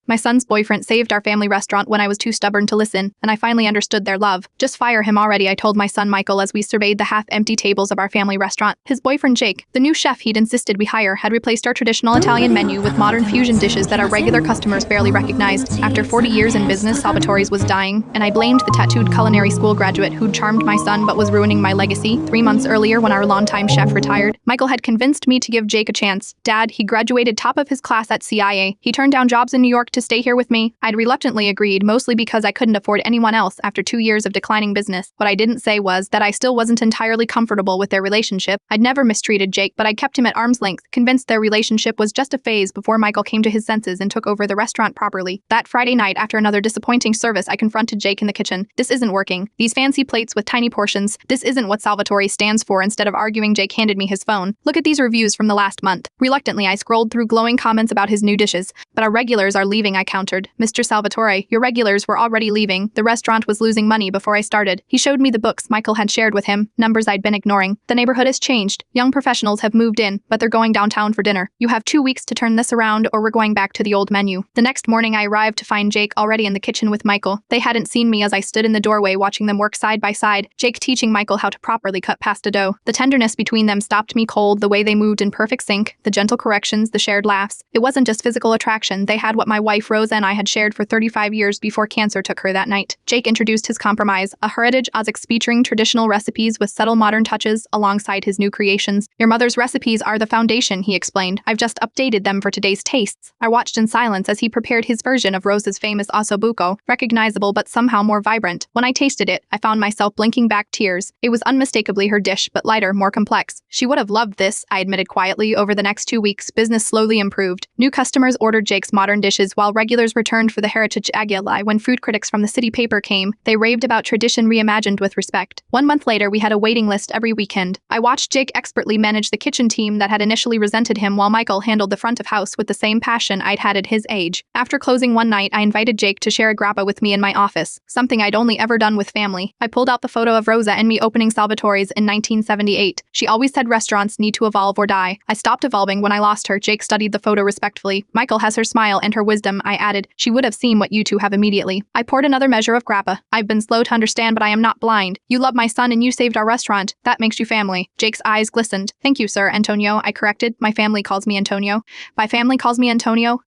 My son's boyfriend saved our family restaurant when I was too stubborn to listen, and I finally understood their love. Just fire him already, I told my son Michael as we surveyed the half-empty tables of our family restaurant. His boyfriend Jake, the new chef he'd insisted we hire, had replaced our traditional Italian menu with modern fusion dishes that our regular customers barely recognized. After 40 years in business, Salvatore's was dying, and I blamed the tattooed culinary school graduate who'd charmed my son but was ruining my legacy. 3 months earlier, when our longtime chef retired, Michael had convinced me to give Jake a chance. Dad, he graduated top of his class at CIA. He turned down jobs in New York to stay here with me. I'd reluctantly agreed, mostly because I couldn't afford anyone else after 2 years of declining business. What I didn't say was that I still wasn't entirely comfortable with their relationship. I'd never mistreated Jake, but I'd kept him at arm's length, convinced their relationship was just a phase before Michael came to his senses and took over the restaurant properly. That Friday night, after another disappointing service, I confronted Jake in the kitchen. This isn't working. These fancy plates with tiny portions. This isn't what Salvatore stands for. Instead of arguing, Jake handed me his phone. Look at these reviews from the last month. Reluctantly, I scrolled through glowing comments about his new dishes. But our regulars are leaving, I countered. Mr. Salvatore, your regulars were already leaving. The restaurant was losing money before I started. He showed me the books Michael had shared with him, numbers I'd been ignoring. The neighborhood has changed. Young professionals have moved in, but they're going downtown for dinner. You have 2 weeks to turn this around or we're going back to the old menu. The next morning, I arrived to find Jake already in the kitchen with Michael. They hadn't seen me as I stood in the doorway watching them work side by side, Jake teaching Michael how to properly cut pasta dough. The tenderness between them stopped me cold, the way they moved in perfect sync, the gentle corrections, the shared laughs. It wasn't just physical attraction. They had what my wife Rosa and I had shared for 35 years before cancer took her that night. Jake introduced his compromise, a heritage Ozics featuring traditional recipes with subtle modern touches alongside his new creations. Your mother's recipes are the foundation, he explained. I've just updated them for today's tastes. I watched in silence as he prepared his version of Rosa's famous ossobuco, recognizable but somehow more vibrant. When I tasted it, I found myself blinking back tears. It was unmistakably her dish, but lighter, more complex. She would have loved this, I admitted quietly. Over the next 2 weeks, business slowly improved. New customers ordered Jake's modern dishes while regulars returned for the heritage aguilai. When food critics from the city paper came, they raved about tradition reimagined with respect. 1 month later, we had a waiting list every weekend. I watched Jake expertly manage the kitchen team that had initially resented him while Michael handled the front of house with the same passion I'd had at his age. After closing one night, I invited Jake to share a grappa with me in my office, something I'd only ever done with family. I pulled out the photo of Rosa and me opening Salvatore's in 1978. She always said restaurants need to evolve or die. I stopped evolving when I lost her. Jake studied the photo respectfully. Michael has her smile and her wisdom, I added. She would have seen what you two have immediately. I poured another measure of grappa. I've been slow to understand, but I am not blind. You love my son and you saved our restaurant. That makes you family. Jake's eyes glistened. Thank you, sir, Antonio, I corrected. My family calls me Antonio. My family calls me Antonio.